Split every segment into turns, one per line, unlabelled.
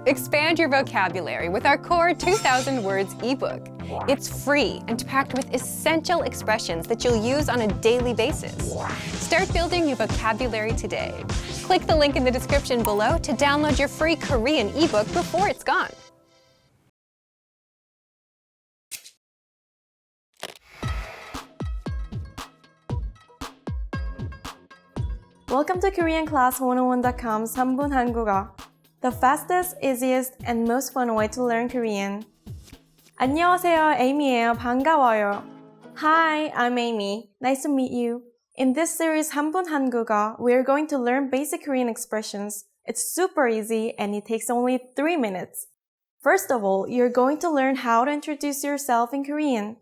Expand your vocabulary with our Core 2000 Words ebook. It's free and packed with essential expressions that you'll use on a daily basis. Start building your vocabulary today. Click the link in the description below to download your free Korean ebook before it's gone.
Welcome to KoreanClass101.com's 3분 한국어, the fastest, easiest, and most fun way to learn Korean. 안녕하세요, Amy예요. 반가워요. Hi, I'm Amy. Nice to meet you. In this series 3분 한국어, we are going to learn basic Korean expressions. It's super easy and it takes only 3 minutes. First of all, you're going to learn how to introduce yourself in Korean.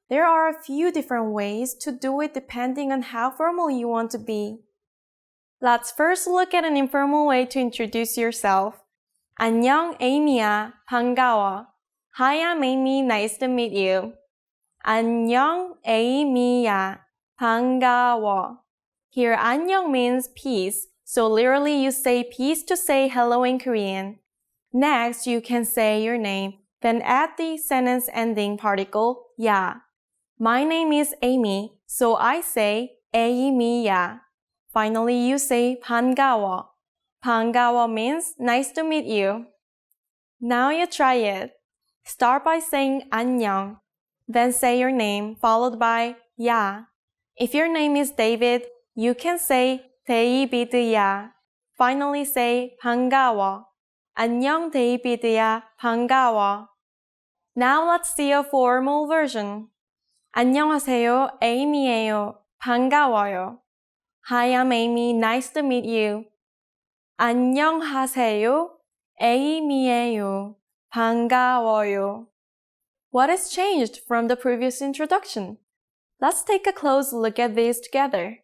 There are a few different ways to do it depending on how formal you want to be. Let's first look at an informal way to introduce yourself. 안녕, Amy야. 반가워. Hi, I'm Amy. Nice to meet you. 안녕, Amy야. 반가워. Here, 안녕 means peace, so literally you say peace to say hello in Korean. Next, you can say your name, then add the sentence ending particle, 야. My name is Amy, so I say Amy야. Finally, you say 반가워. 반가워 means nice to meet you. Now you try it. Start by saying 안녕. Then say your name followed by 야. If your name is David, you can say 데이비드야. Finally say 반가워. 안녕 데이비드야. 반가워. Now let's see a formal version. 안녕하세요. Amy예요. 반가워요. Hi, I'm Amy. Nice to meet you. 안녕하세요. Amy예요. 반가워요. What has changed from the previous introduction? Let's take a close look at these together.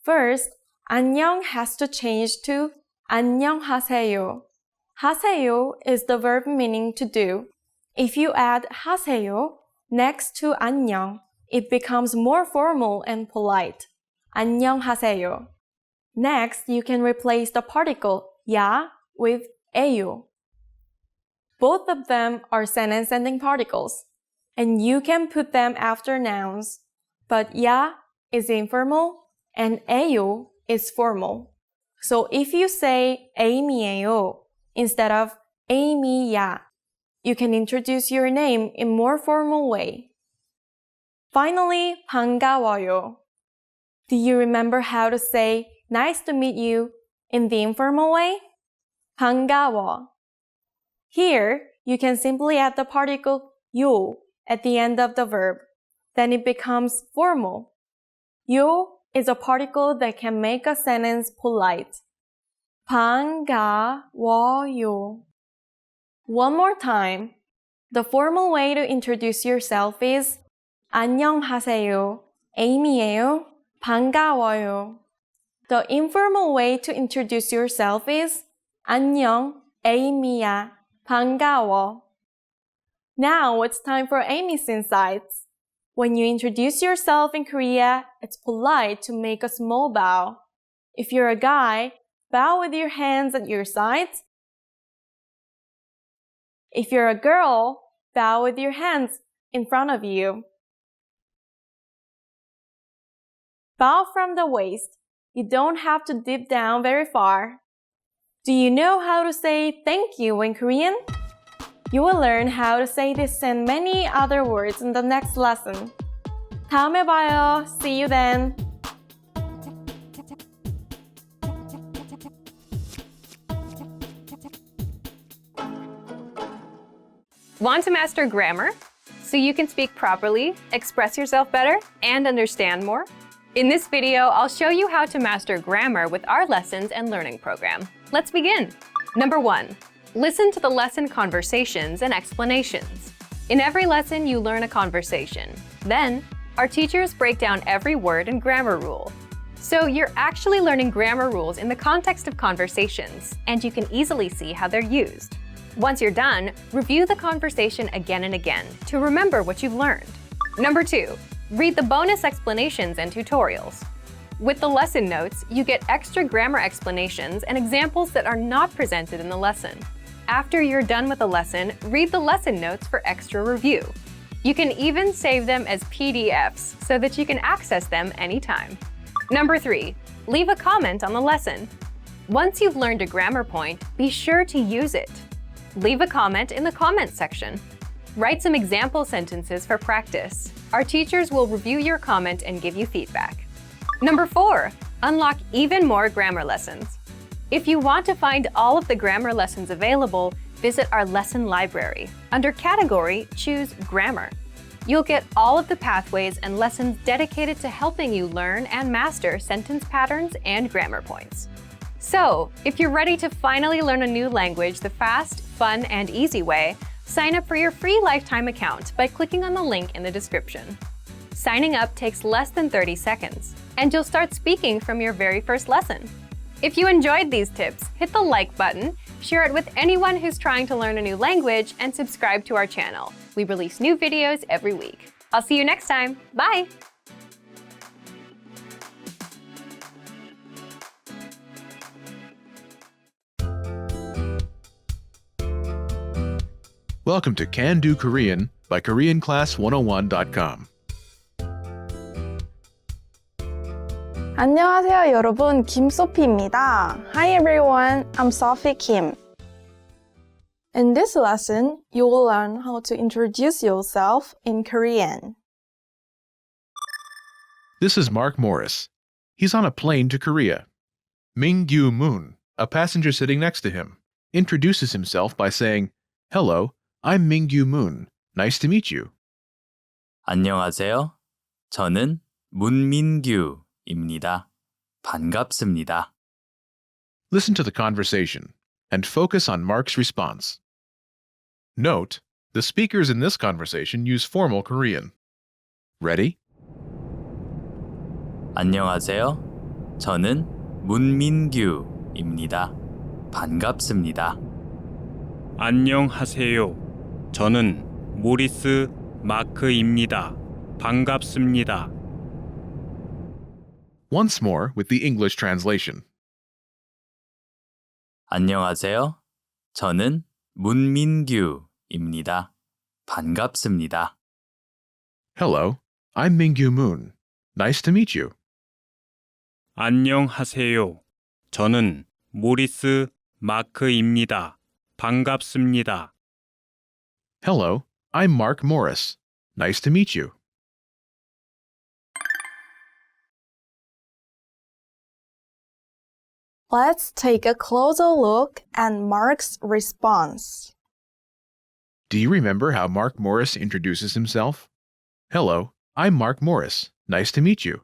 First, 안녕 has to change to 안녕하세요. 하세요 is the verb meaning to do. If you add 하세요 next to 안녕, it becomes more formal and polite. 안녕하세요. Next, you can replace the particle 야 with 에요. Both of them are sentence-ending particles, and you can put them after nouns. But 야 is informal and 에요 is formal. So if you say Amy예요 instead of Amy야, you can introduce your name in more formal way. Finally, 반가워요. Do you remember how to say nice to meet you in the informal way? 반가워. Here, you can simply add the particle 요 at the end of the verb. Then it becomes formal. 요 is a particle that can make a sentence polite. 반가워요. One more time. The formal way to introduce yourself is 안녕하세요. Amy예요. 반가워요. The informal way to introduce yourself is 안녕, Amy야. 반가워. Now it's time for Amy's insights. When you introduce yourself in Korea, it's polite to make a small bow. If you're a guy, bow with your hands at your sides. If you're a girl, bow with your hands in front of you. Bow from the waist. You don't have to dip down very far. Do you know how to say thank you in Korean? You will learn how to say this and many other words in the next lesson. 다음에 봐요. See you then.
Want to master grammar so you can speak properly, express yourself better, and understand more? In this video, I'll show you how to master grammar with our lessons and learning program. Let's begin. Number 1. Listen to the lesson conversations and explanations. In every lesson, you learn a conversation. Then, our teachers break down every word and grammar rule. So you're actually learning grammar rules in the context of conversations, and you can easily see how they're used. Once you're done, review the conversation again and again to remember what you've learned. Number 2. Read the bonus explanations and tutorials. With the lesson notes, you get extra grammar explanations and examples that are not presented in the lesson. After you're done with a lesson, read the lesson notes for extra review. You can even save them as PDFs so that you can access them anytime. Number 3, leave a comment on the lesson. Once you've learned a grammar point, be sure to use it. Leave a comment in the comments section. Write some example sentences for practice. Our teachers will review your comment and give you feedback. Number 4, unlock even more grammar lessons. If you want to find all of the grammar lessons available, visit our lesson library. Under Category, choose Grammar. You'll get all of the pathways and lessons dedicated to helping you learn and master sentence patterns and grammar points. So, if you're ready to finally learn a new language the fast, fun, and easy way, sign up for your free lifetime account by clicking on the link in the description. Signing up takes less than 30 seconds, and you'll start speaking from your very first lesson. If you enjoyed these tips, hit the like button, share it with anyone who's trying to learn a new language, and subscribe to our channel. We release new videos every week. I'll see you next time. Bye!
Welcome to Can Do Korean by KoreanClass101.com.
안녕하세요 여러분, 김소피입니다. Hi everyone, I'm Sophie Kim. In this lesson, you will learn how to introduce yourself in Korean.
This is Mark Morris. He's on a plane to Korea. Mingyu Moon, a passenger sitting next to him, introduces himself by saying, "Hello, I'm Mingyu Moon. Nice to meet you."
안녕하세요. 저는 문민규입니다. 반갑습니다.
Listen to the conversation and focus on Mark's response. Note, the speakers in this conversation use formal Korean. Ready?
안녕하세요. 저는 문민규입니다. 반갑습니다.
안녕하세요. 저는 모리스 마크입니다. 반갑습니다.
Once more with the English translation.
안녕하세요. 저는 문민규입니다. 반갑습니다.
Hello, I'm Mingyu Moon. Nice to meet you.
안녕하세요. 저는 모리스 마크입니다. 반갑습니다.
Hello, I'm Mark Morris. Nice to meet you.
Let's take a closer look at Mark's response.
Do you remember how Mark Morris introduces himself? Hello, I'm Mark Morris. Nice to meet you.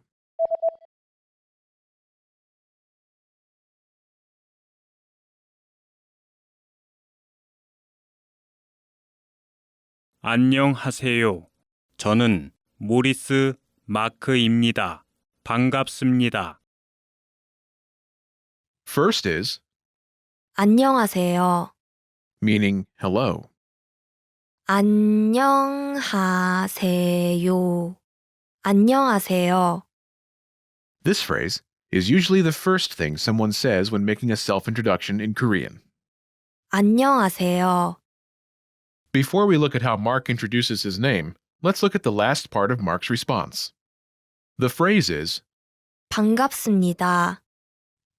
안녕하세요. 저는 모리스 마크입니다. 반갑습니다.
First is
안녕하세요.
meaning hello.
안녕하세요. 안녕하세요.
This phrase is usually the first thing someone says when making a self-introduction in Korean.
안녕하세요.
Before we look at how Mark introduces his name, let's look at the last part of Mark's response. The phrase is,
반갑습니다.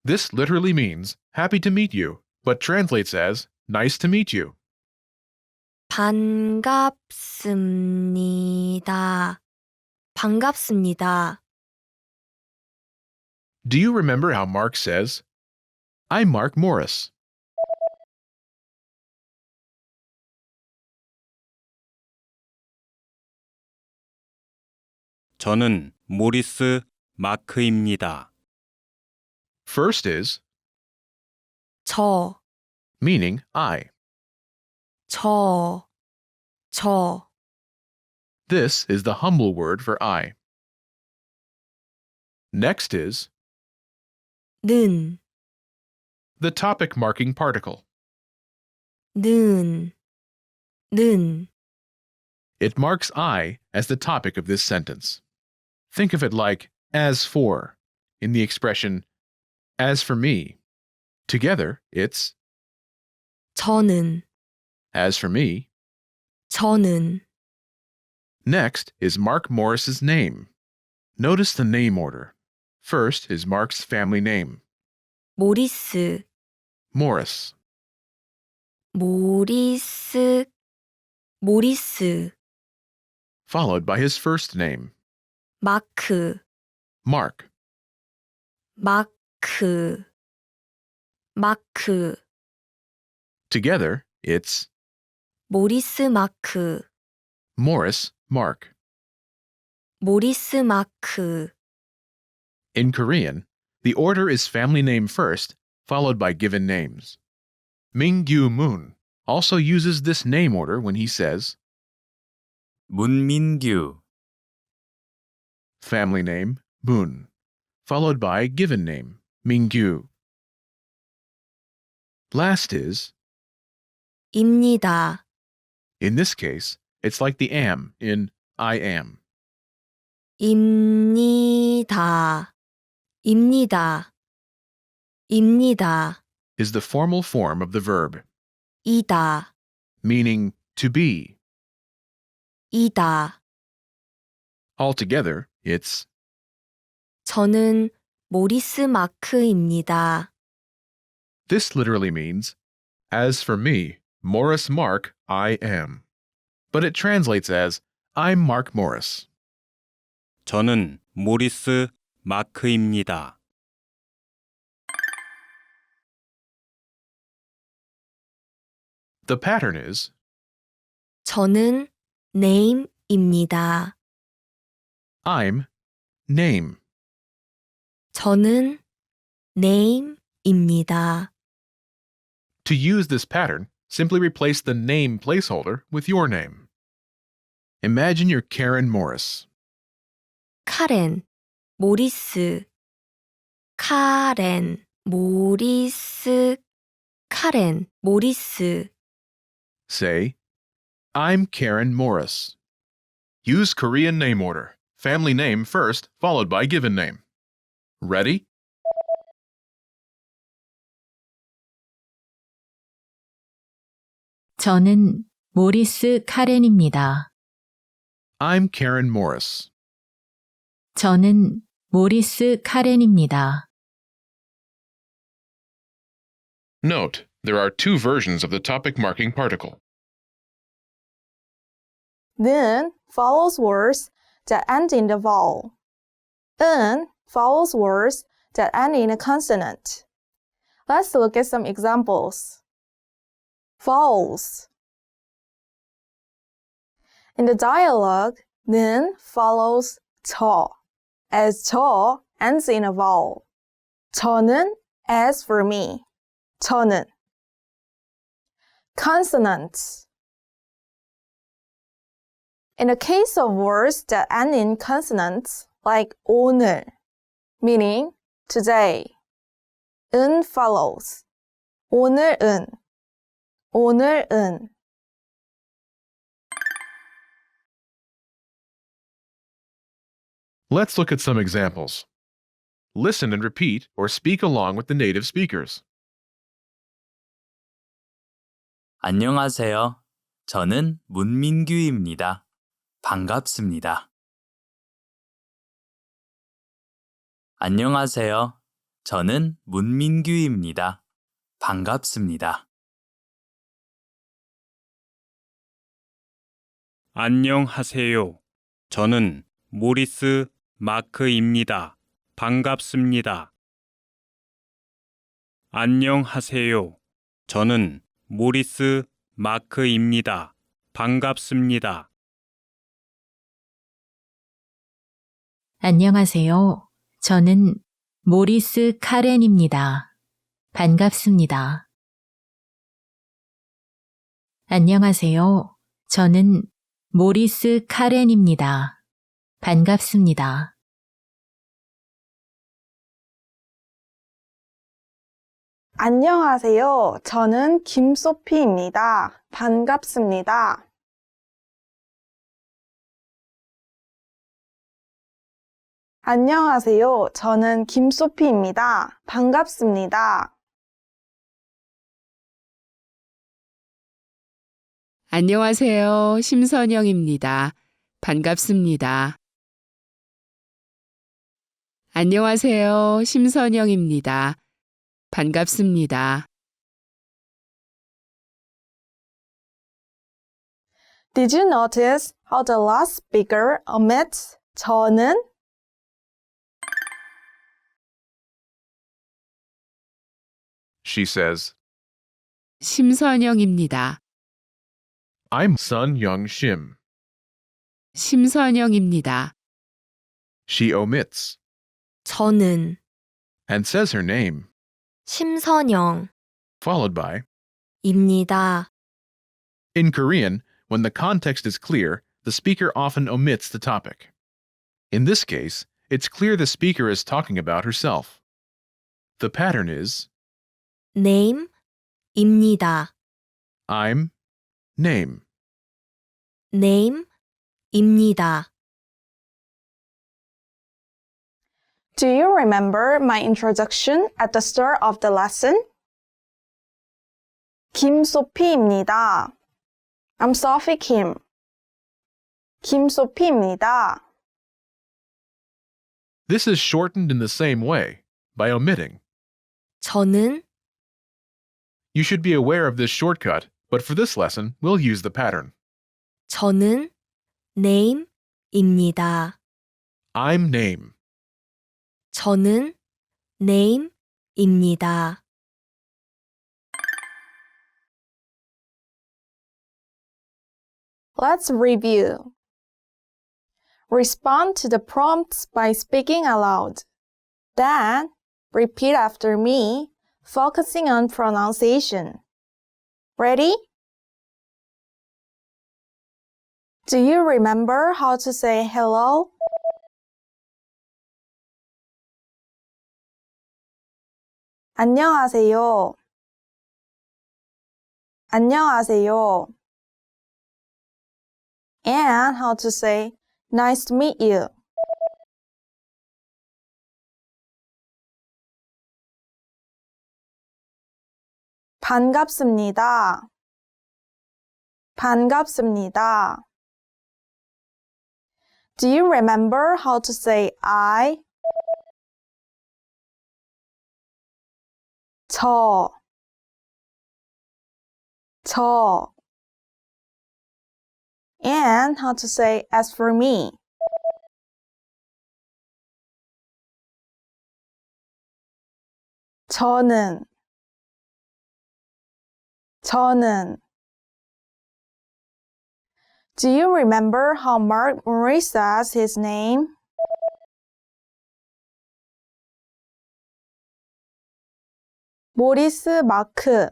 this literally means happy to meet you, but translates as nice to meet you.
반갑습니다. 반갑습니다.
Do you remember how Mark says, I'm Mark Morris?
저는 모리스 마크입니다.
First is
저,
meaning I.
저.
This is the humble word for I. Next is
는,
the topic marking particle.
는.
It marks I as the topic of this sentence. Think of it like as for in the expression as for me. Together, it's
저는,
As for me,
저는,
next is Mark Morris's name. Notice the name order. First is Mark's family name,
모리스,
Morris.
모리스, 모리스,
Followed by his first name,
마크,
Mark.
마크, 마크,
Together, it's
모리스 마크,
Morris Mark.
모리스 마크,
In Korean, the order is family name first, followed by given names. Mingyu Moon also uses this name order when he says
문민규,
family name Moon, followed by given name Mingyu. Last is,
입니다,
in this case, it's like the am in I am.
입니다, 입니다, 입니다,
Is the formal form of the verb,
이다,
meaning to be.
이다.
Altogether, it's
저는 모리스 마크입니다.
this literally means, as for me, Morris Mark, I am. But it translates as, I'm Mark Morris.
저는 모리스 마크입니다.
The pattern is,
저는 name입니다.
I'm name.
저는 name입니다.
To use this pattern, simply replace the name placeholder with your name. Imagine you're Karen Morris.
카렌, 모리스, 카렌, 모리스, 카렌, 모리스.
Say, I'm Karen Morris. Use Korean name order. Family name first, followed by given name. Ready?
저는 모리스 카렌입니다.
I'm Karen Morris.
저는 모리스 카렌입니다.
Note, there are two versions of the topic marking particle.
Then follows words that end in the vowel. N follows words that end in a consonant. Let's look at some examples. Vowels. In the dialogue, 는 follows 저, as 저 ends in a vowel. 저는 as for me. 저는. Consonants. In the case of words that end in consonants, like 오늘, meaning today, 은 follows. 오늘은, 오늘은.
Let's look at some examples. Listen and repeat or speak along with the native speakers.
안녕하세요. 저는 문민규입니다. 반갑습니다. 안녕하세요. 저는 문민규입니다. 반갑습니다.
안녕하세요. 저는 모리스 마크입니다. 반갑습니다. 안녕하세요. 저는 모리스 마크입니다. 반갑습니다.
안녕하세요. 저는 모리스 카렌입니다. 반갑습니다. 안녕하세요. 저는 모리스 카렌입니다. 반갑습니다.
안녕하세요. 저는 김소피입니다. 반갑습니다. 안녕하세요. 저는 김소피입니다. 반갑습니다.
안녕하세요. 심선영입니다. 반갑습니다. 안녕하세요. 심선영입니다. 반갑습니다.
Did you notice how the last speaker omits 저는?
She says,
심선영입니다.
I'm Sun Young Shim.
심선영입니다.
She omits
저는
and says her name,
심선영
followed by.
입니다.
In Korean, when the context is clear, the speaker often omits the topic. In this case, it's clear the speaker is talking about herself. The pattern is
name 입니다.
I'm name.
name 입니다.
Do you remember my introduction at the start of the lesson? 김소피입니다. I'm Sophie Kim. 김소피입니다.
This is shortened in the same way, by omitting.
저는
You should be aware of this shortcut, but for this lesson, we'll use the pattern.
저는 name입니다.
I'm name.
저는 name입니다.
Let's review. Respond to the prompts by speaking aloud. Then, repeat after me, focusing on pronunciation. Ready? Do you remember how to say hello? 안녕하세요. 안녕하세요. And how to say nice to meet you. 반갑습니다. 반갑습니다. Do you remember how to say I? 저. And how to say as for me. 저는. Do you remember how Mark Murray says his name? 모리스 마크.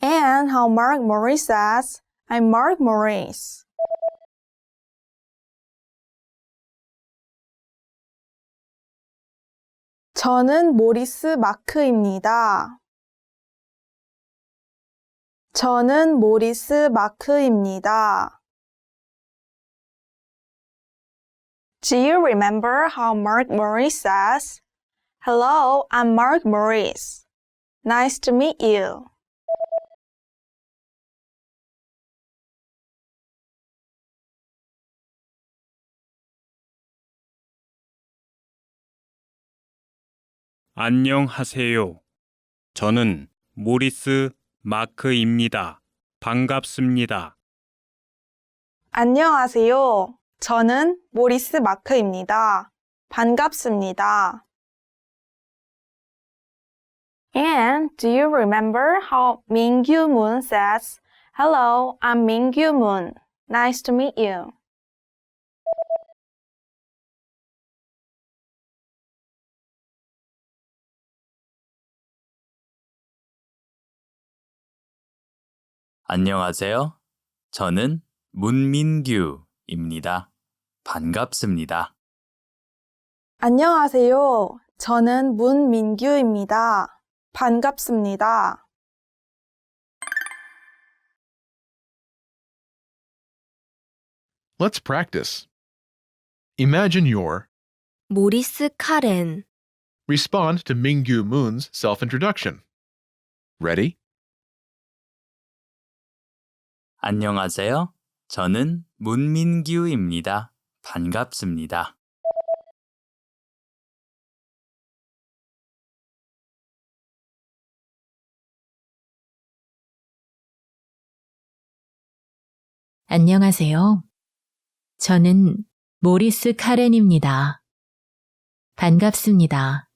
And how Mark Murray says, I'm Mark Maurice. 저는 모리스 마크입니다. 저는 모리스 마크입니다. Do you remember how Mark Maurice says, Hello, I'm Mark Maurice. Nice to meet you.
안녕하세요. 저는 모리스 마크입니다. 반갑습니다.
안녕하세요. 저는 모리스 마크입니다. 반갑습니다. And do you remember how Mingyu Moon says, Hello, I'm Mingyu Moon. Nice to meet you.
안녕하세요. 저는 문민규입니다. 반갑습니다.
안녕하세요. 저는 문민규입니다. 반갑습니다.
Let's practice. Imagine you're
모리스 카렌
Respond to Mingyu Moon's self-introduction. Ready?
안녕하세요. 저는 문민규입니다. 반갑습니다.
안녕하세요. 저는 모리스 카렌입니다. 반갑습니다.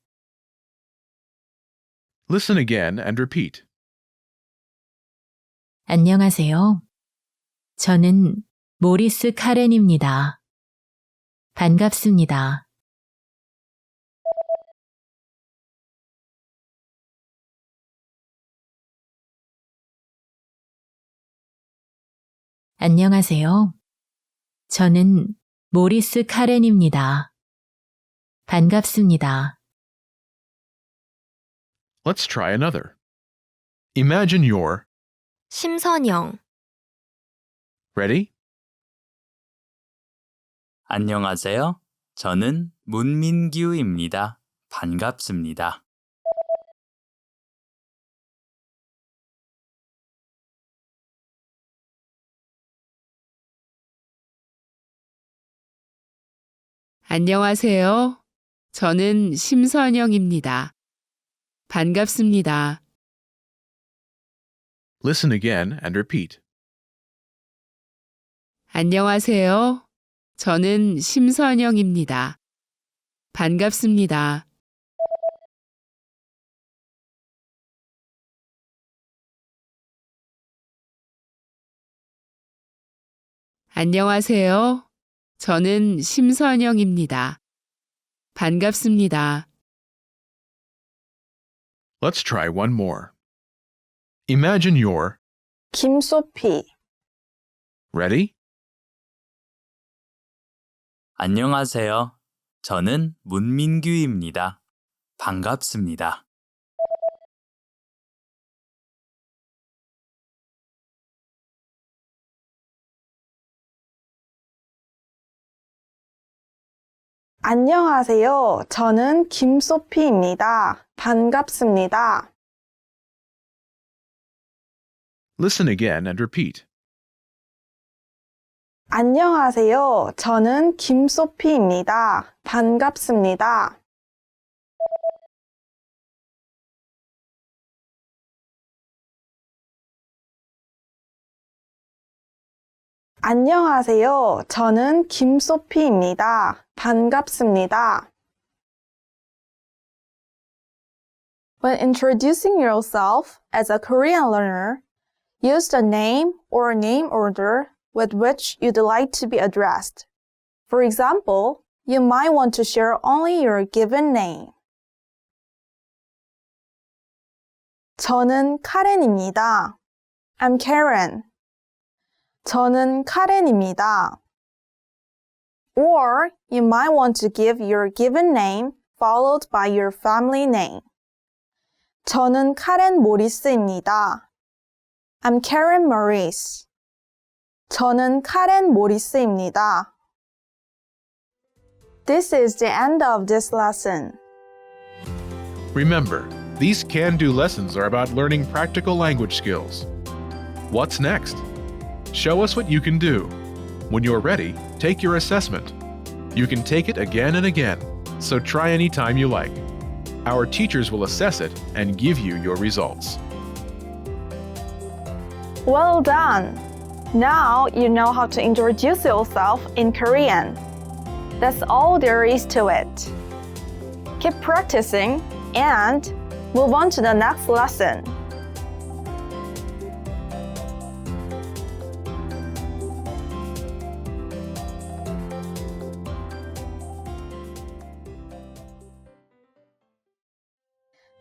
Listen again and repeat.
안녕하세요. 저는 모리스 카렌입니다. 반갑습니다. 안녕하세요. 저는 모리스 카렌입니다. 반갑습니다.
Let's try another. Imagine you're
심선영,
ready?
안녕하세요. 저는 문민규입니다. 반갑습니다.
안녕하세요. 저는 심선영입니다. 반갑습니다.
Listen again and repeat.
안녕하세요. 저는 심선영입니다. 반갑습니다. 안녕하세요. 저는 심선영입니다. 반갑습니다.
Let's try one more. Imagine you're
김소피,
ready?
안녕하세요. 저는 문민규입니다. 반갑습니다.
안녕하세요. 저는 김소피입니다. 반갑습니다.
Listen again and repeat.
안녕하세요. 저는 김소피입니다. 반갑습니다. 안녕하세요. 저는 김소피입니다. 반갑습니다. When introducing yourself as a Korean learner, use the name or name order with which you'd like to be addressed. For example, you might want to share only your given name. 저는 카렌입니다. I'm Karen. 저는 카렌입니다. Or you might want to give your given name followed by your family name. 저는 카렌 모리스입니다. I'm Karen Maurice. 저는 카렌 모리스입니다. This is the end of this lesson.
Remember, these can-do lessons are about learning practical language skills. What's next? Show us what you can do. When you're ready, take your assessment. You can take it again and again, so try anytime you like. Our teachers will assess it and give you your results.
Well done! Now you know how to introduce yourself in Korean. That's all there is to it. Keep practicing and move on to the next lesson.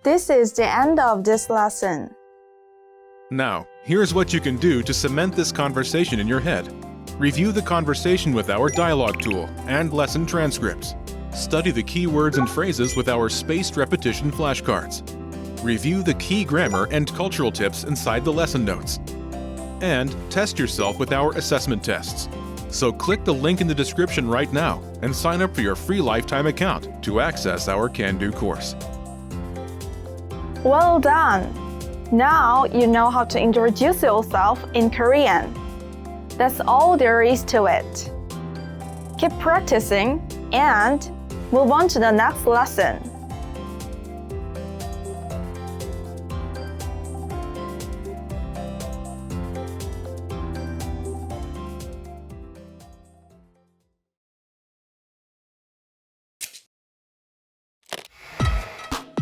This is the end of this lesson.
Now, here's what you can do to cement this conversation in your head. Review the conversation with our dialogue tool and lesson transcripts. Study the key words and phrases with our spaced repetition flashcards. Review the key grammar and cultural tips inside the lesson notes. And test yourself with our assessment tests. So click the link in the description right now and sign up for your free lifetime account to access our Can-Do course.
Well done! Now you know how to introduce yourself in Korean. That's all there is to it. Keep practicing and move on to the next lesson.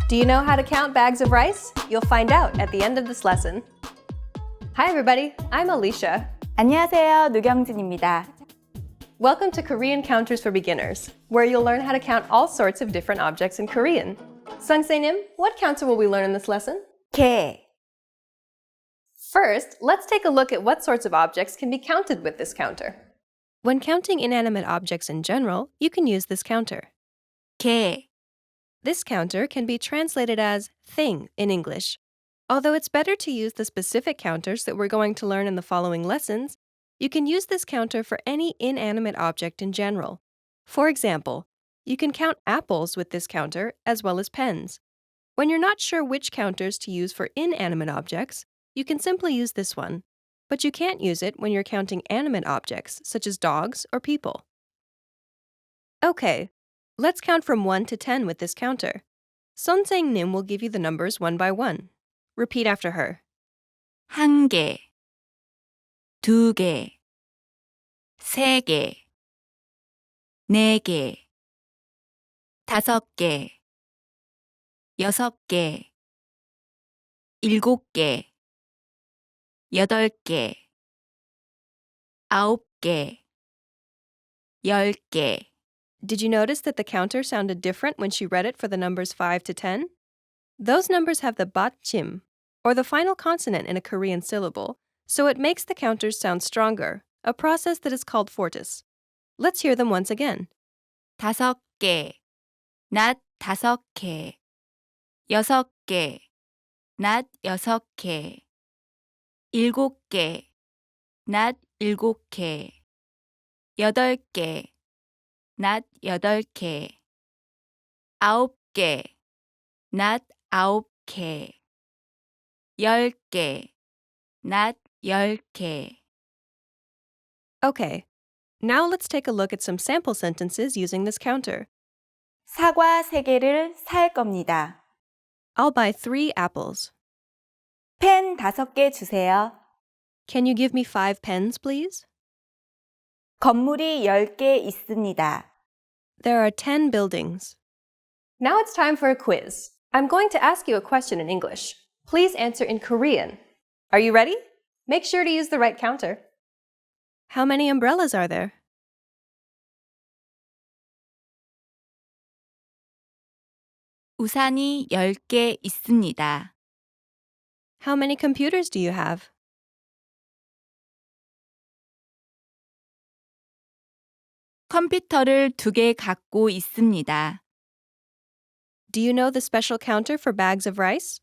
Do you know how to count bags of rice? You'll find out at the end of this lesson. Hi everybody, I'm Alicia.
안녕하세요, 누경진입니다.
Welcome to Korean Counters for Beginners, where you'll learn how to count all sorts of different objects in Korean. Sungsae-nim, what counter will we learn in this lesson?
개.
First, let's take a look at what sorts of objects can be counted with this counter. When counting inanimate objects in general, you can use this counter.
개,
This counter can be translated as thing in English. Although it's better to use the specific counters that we're going to learn in the following lessons, you can use this counter for any inanimate object in general. For example, you can count apples with this counter as well as pens. When you're not sure which counters to use for inanimate objects, you can simply use this one. But you can't use it when you're counting animate objects, such as dogs or people. Okay, let's count from 1 to 10 with this counter. Sonsang-nim will give you the numbers one by one. Repeat after her.
한 개, 두 개, 세 개, 네 개, 다섯 개, 여섯 개, 일곱 개, 여덟 개, 아홉 개, 열 개.
Did you notice that the counter sounded different when she read it for the numbers 5 to 10? Those numbers have the batchim, or the final consonant in a Korean syllable, so it makes the counters sound stronger, a process that is called fortis. Let's hear them once again.
다섯 개, 낫 다섯 개, 여섯 개, 낫 여섯 개, 일곱 개, 낫 일곱 개, 여덟 개, 낫 여덟 개, 아홉 개, 낫 아홉 개, 열 개, 낫 열 개.
Okay, now let's take a look at some sample sentences using this counter.
사과 3개를 살 겁니다.
I'll buy 3 apples.
펜 5개 주세요.
Can you give me 5 pens, please?
건물이 10개 있습니다.
There are 10 buildings. Now it's time for a quiz. I'm going to ask you a question in English. Please answer in Korean. Are you ready? Make sure to use the right counter. How many umbrellas are there?
우산이 10개 있습니다.
How many computers do you have?
컴퓨터를 2개 갖고 있습니다.
Do you know the special counter for bags of rice?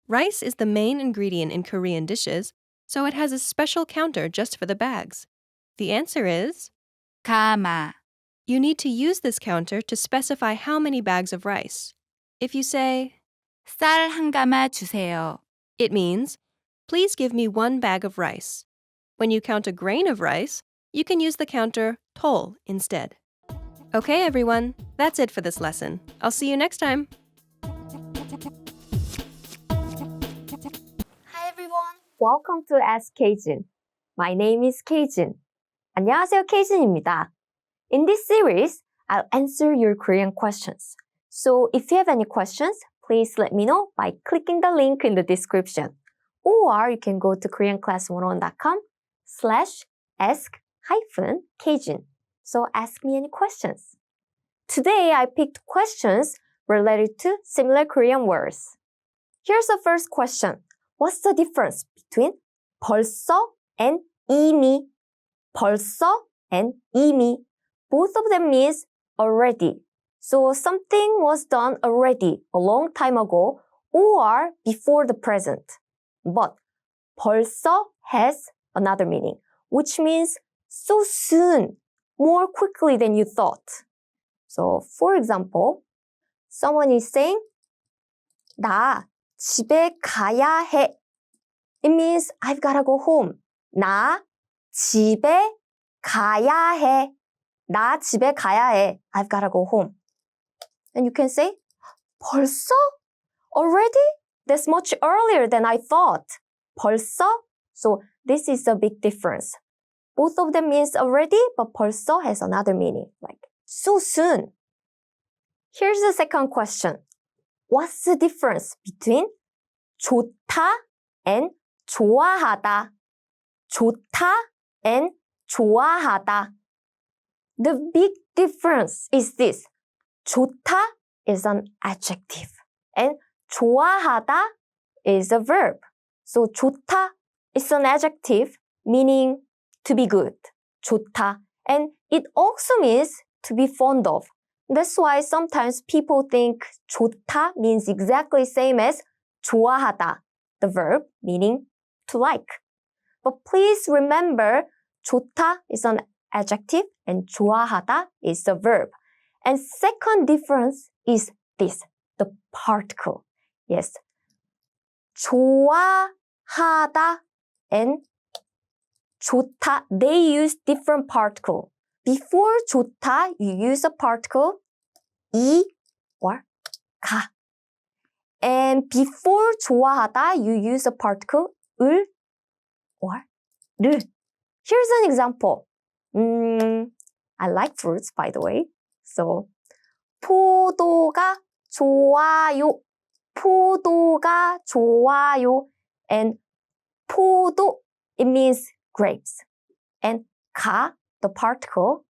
Rice is the main ingredient in Korean dishes, so it has a special counter just for the bags. The answer is
가마,
you need to use this counter to specify how many bags of rice. If you say,
쌀 한 가마 주세요.
it means, please give me 1 bag of rice. When you count a grain of rice, you can use the counter tol instead. Okay, everyone, that's it for this lesson. I'll see you next time.
Hi everyone, welcome to Ask Kjin. My name is Kjin. 안녕하세요, Kjin입니다. In this series, I'll answer your Korean questions. So if you have any questions, please let me know by clicking the link in the description. Or you can go to koreanclass101.com/ask-kjin. So ask me any questions. Today I picked questions related to similar Korean words. Here's the first question. What's the difference between 벌써 and 이미? 벌써 and 이미. Both of them means already. So something was done already a long time ago or before the present. But 벌써 has another meaning, which means so soon, more quickly than you thought. So, for example, someone is saying, 나 집에 가야 해. It means I've gotta go home. 나 집에 가야 해. 나 집에 가야 해. I've gotta go home. And you can say, 벌써? Already? That's much earlier than I thought. 벌써? So this is a big difference. Both of them means already, but 벌써 has another meaning, like so soon. Here's the second question. What's the difference between 좋다 and 좋아하다? 좋다 and 좋아하다. The big difference is this. 좋다 is an adjective and 좋아하다 is a verb. So 좋다 is an adjective meaning to be good. 좋다. And it also means to be fond of. That's why sometimes people think 좋다 means exactly same as 좋아하다, the verb meaning to like. But please remember, 좋다 is an adjective and 좋아하다 is the verb. And second difference is this, the particle. Yes. 좋아하다 and 좋다, they use different particle. Before 좋다, you use a particle 이 or 가. And before 좋아하다, you use a particle 을 or 를. Here's an example. I like fruits, by the way. So, 포도가 좋아요. 포도가 좋아요. And 포도, it means grapes. And 가, the particle.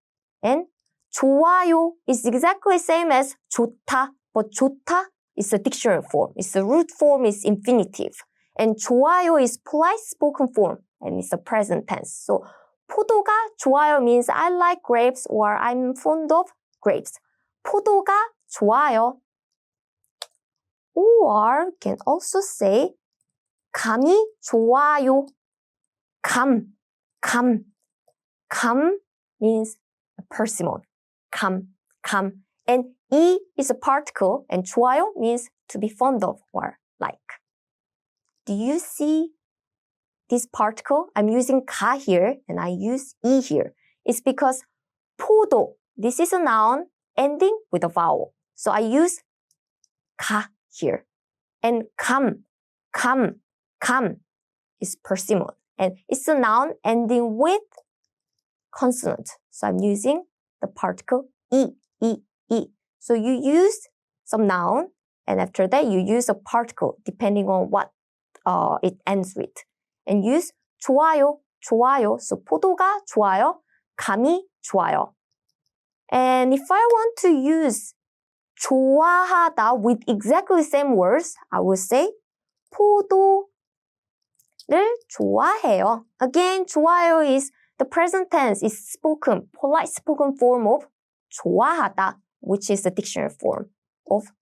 And 좋아요 is exactly same as 좋다. But 좋다 is a dictionary form. Its the root form is infinitive. And 좋아요 is polite spoken form. And it's the present tense. So, 포도가 좋아요 means I like grapes or I'm fond of grapes. 포도가 좋아요. Or can also say 감이 좋아요. 감 means a persimmon. 감. And 이 is a particle and 좋아요 means to be fond of or like. Do you see this particle? I'm using 가 here and I use 이 here. It's because 포도, this is a noun ending with a vowel. So I use 가 here. And 감 is persimmon. And it's a noun ending with consonant. So I'm using the particle 이. So you use some noun and after that you use a particle depending on what it ends with. And use 좋아요. So 포도가 좋아요. 감이 좋아요. And if I want to use 좋아하다 with exactly the same words, I will say 포도를 좋아해요. Again, 좋아요 is the present tense is spoken, polite spoken form of 좋아하다, which is the dictionary form of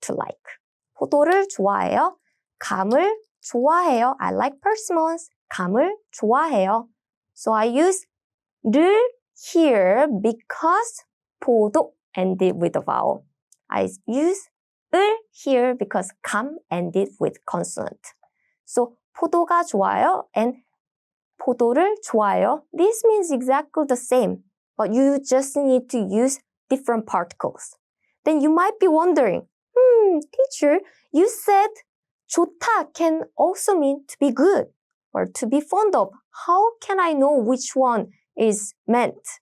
to like. 포도를 좋아해요. 감을 좋아해요. I like persimmons. 감을 좋아해요. So I use 를 here because 포도 ended with a vowel. I use 을 here because 감 ended with consonant. So 포도가 좋아요 and 포도를 좋아해요. This means exactly the same, but you just need to use different particles. Then you might be wondering, teacher, you said 좋다 can also mean to be good or to be fond of. How can I know which one is meant?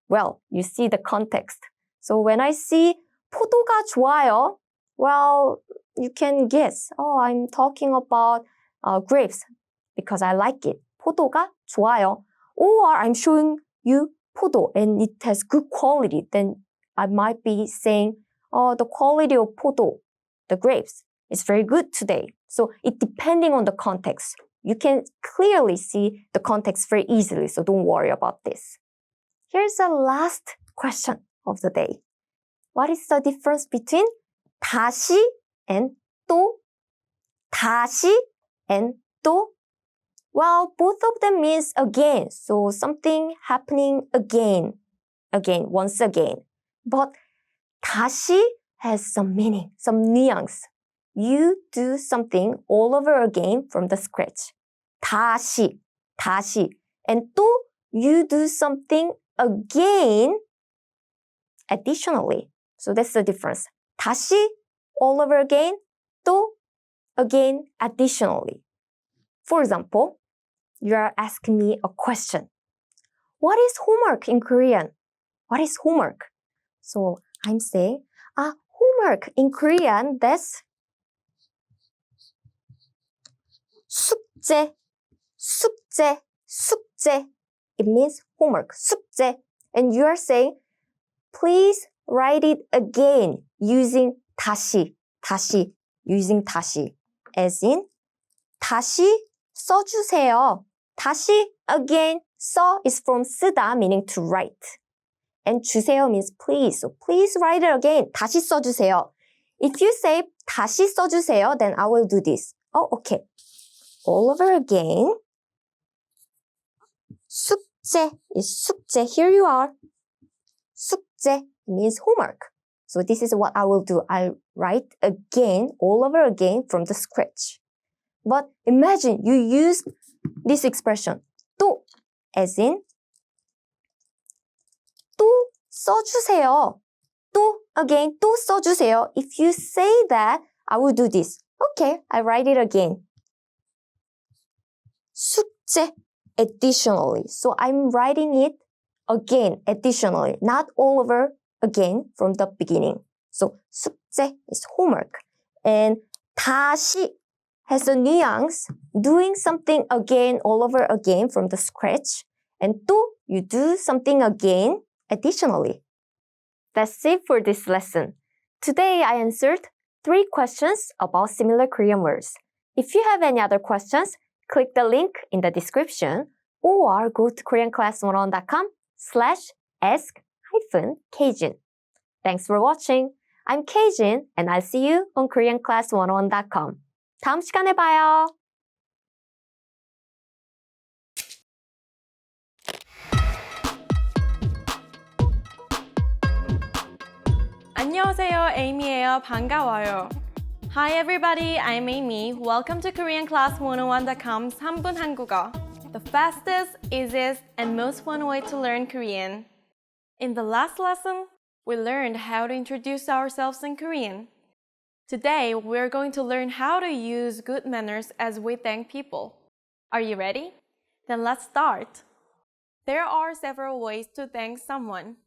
Well, you see the context. So when I see 포도가 좋아요, well, you can guess. Oh, I'm talking about grapes because I like it. 포도가 좋아요. Or I'm showing you 포도 and it has good quality. Then I might be saying, the quality of 포도, the grapes, is very good today. So it depending on the context. You can clearly see the context very easily, so don't worry about this. Here's the last question of the day. What is the difference between 다시 and 또? 다시 and 또? Well, both of them means again. So something happening again, once again. But 다시 has some meaning, some nuance. You do something all over again from the scratch. 다시. And 또 you do something again additionally. So that's the difference. 다시, all over again, 또 again additionally. For example, you are asking me a question. What is homework in Korean? What is homework? So I'm saying, homework in Korean, that's 숙제. It means homework, 숙제. And you are saying, please write it again using 다시, using 다시. As in, 다시 써주세요. 다시, again, 써 is from 쓰다, meaning to write. And 주세요 means please. So please write it again. 다시 써주세요. If you say 다시 써주세요, then I will do this. Oh, okay. All over again. 숙제 is 숙제. Here you are. 숙제 means homework. So this is what I will do. I'll write again, all over again from the scratch. But imagine you use this expression, 또, as in, 또 써주세요. 또, again, 또 써주세요. If you say that, I will do this. Okay, I write it again. 숙제, additionally. So I'm writing it again, additionally, not all over again from the beginning. So 숙제 is homework. And 다시 has a nuance, doing something again, all over again from the scratch. And 또, you do something again, additionally. That's it for this lesson. Today I answered 3 questions about similar Korean words. If you have any other questions, click the link in the description or go to koreanclass101.com/ask-Kjin. Thanks for watching. I'm Kjin and I'll see you on koreanclass101.com. 다음 시간에 봐요.
안녕하세요, 에이미예요. 반가워요. Hi everybody, I'm Amy. Welcome to koreanclass101.com's 3분 한국어, the fastest, easiest, and most fun way to learn Korean. In the last lesson, we learned how to introduce ourselves in Korean. Today, we're going to learn how to use good manners as we thank people. Are you ready? Then let's start. There are several ways to thank someone.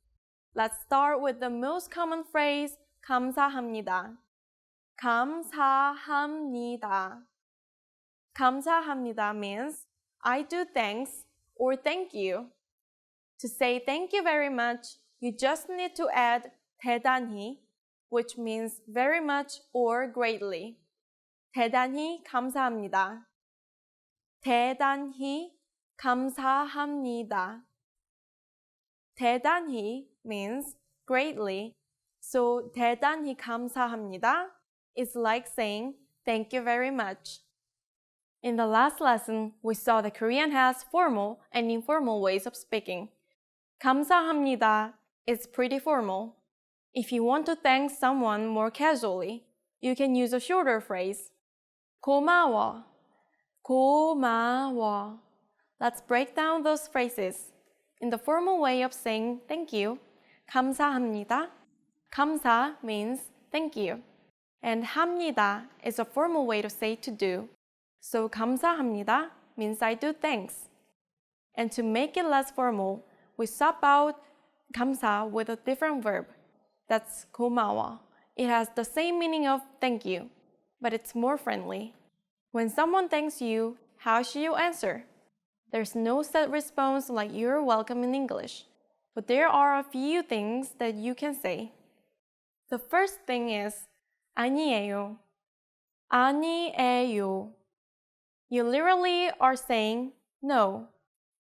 Let's start with the most common phrase, 감사합니다. 감사합니다. 감사합니다 means I do thanks or thank you. To say thank you very much, you just need to add 대단히, which means very much or greatly. 대단히 감사합니다. 대단히 감사합니다. 대단히 means greatly, so 대단히 감사합니다 is like saying thank you very much. In the last lesson, we saw that Korean has formal and informal ways of speaking. 감사합니다 is pretty formal. If you want to thank someone more casually, you can use a shorter phrase. 고마워. 고마워. Let's break down those phrases. In the formal way of saying thank you, 감사합니다. 감사 means thank you. And 합니다 is a formal way to say to do. So 감사합니다 means I do thanks. And to make it less formal, we swap out 감사 with a different verb. That's 고마워. It has the same meaning of thank you, but it's more friendly. When someone thanks you, how should you answer? There's no set response like you're welcome in English, but there are a few things that you can say. The first thing is 아니에요. 아니에요. You literally are saying no,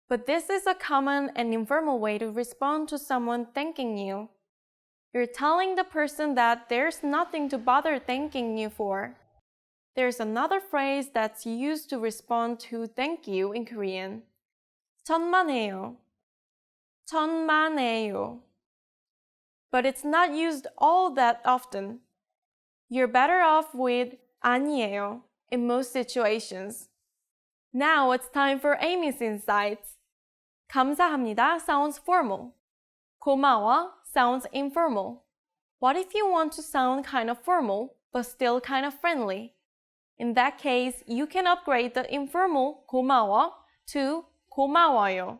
but this is a common and informal way to respond to someone thanking you. You're telling the person that there's nothing to bother thanking you for. There's another phrase that's used to respond to thank you in Korean. 천만에요. 천만에요. But it's not used all that often. You're better off with 아니에요 in most situations. Now it's time for Amy's insights. 감사합니다 sounds formal. 고마워 sounds informal. What if you want to sound kind of formal, but still kind of friendly? In that case, you can upgrade the informal 고마워 to 고마워요.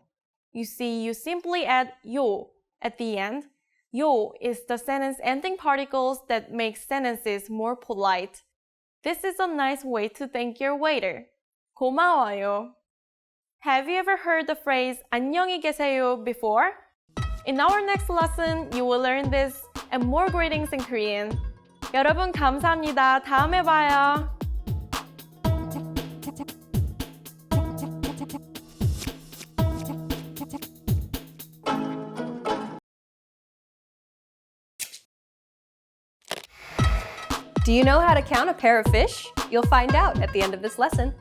You see, you simply add 요 at the end. 요 is the sentence ending particles that make sentences more polite. This is a nice way to thank your waiter. 고마워요. Have you ever heard the phrase 안녕히 계세요 before? In our next lesson, you will learn this and more greetings in Korean. 여러분 감사합니다. 다음에 봐요.
Do you know how to count a pair of fish? You'll find out at the end of this lesson.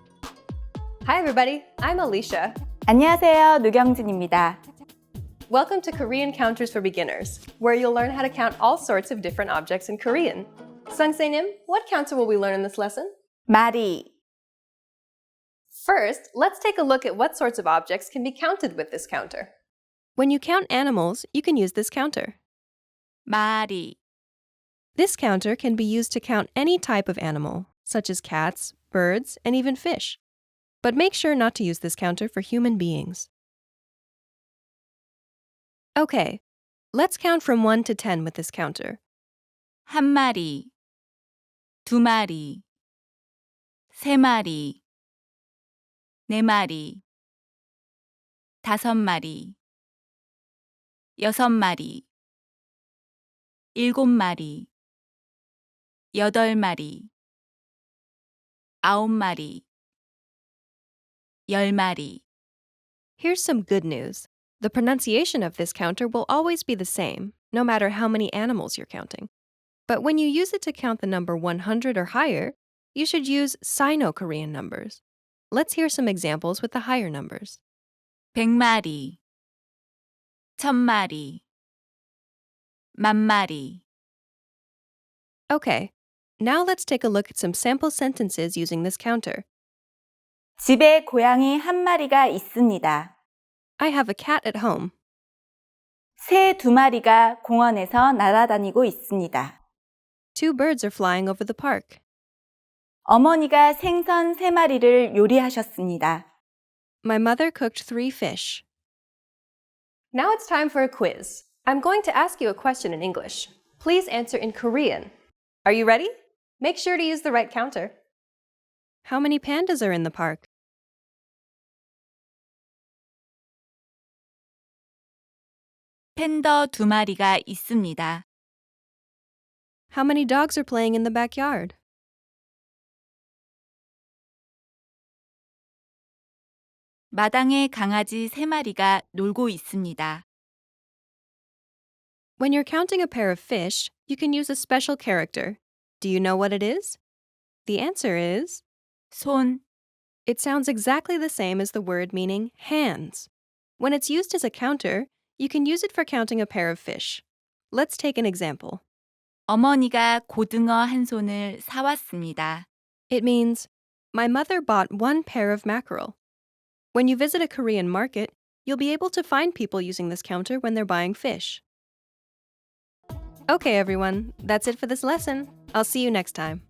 Hi everybody, I'm Alicia.
안녕하세요. 노경진입니다.
Welcome to Korean Counters for Beginners, where you'll learn how to count all sorts of different objects in Korean. Sungsae-nim, what counter will we learn in this lesson?
마리,
First, let's take a look at what sorts of objects can be counted with this counter. When you count animals, you can use this counter.
마리,
This counter can be used to count any type of animal, such as cats, birds, and even fish. But make sure not to use this counter for human beings. Okay, let's count from 1 to 10 with this counter.
한 마리, 두 마리, 세 마리, 네 마리, 다섯 마리, 여섯 마리, 일곱 마리, 여덟 마리, 아홉 마리, 열 마리.
Here's some good news. The pronunciation of this counter will always be the same, no matter how many animals you're counting. But when you use it to count the number 100 or higher, you should use Sino-Korean numbers. Let's hear some examples with the higher numbers.
100마리, 1000마리, 만마리.
Okay, now let's take a look at some sample sentences using this counter.
집에 고양이 한 마리가 있습니다.
I have a cat at home.
새 두 마리가 공원에서 날아다니고 있습니다.
2 birds are flying over the park.
어머니가 생선 세 마리를 요리하셨습니다.
My mother cooked 3 fish. Now it's time for a quiz. I'm going to ask you a question in English. Please answer in Korean. Are you ready? Make sure to use the right counter. How many pandas are in the park?
팬더 두 마리가 있습니다.
How many dogs are playing in the backyard?
마당에 강아지 세 마리가 놀고 있습니다.
When you're counting a pair of fish, you can use a special character. Do you know what it is? The answer is
손,
it sounds exactly the same as the word meaning hands. When it's used as a counter, you can use it for counting a pair of fish. Let's take an example.
어머니가 고등어 한 손을 사왔습니다.
It means, my mother bought 1 pair of mackerel. When you visit a Korean market, you'll be able to find people using this counter when they're buying fish. Okay, everyone, that's it for this lesson. I'll see you next time.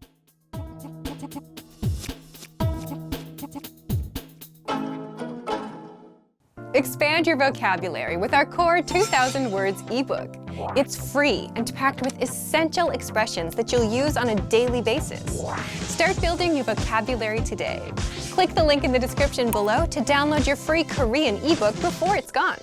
Expand your vocabulary with our Core 2000 Words ebook. It's free and packed with essential expressions that you'll use on a daily basis. Start building your vocabulary today. Click the link in the description below to download your free Korean ebook before it's gone.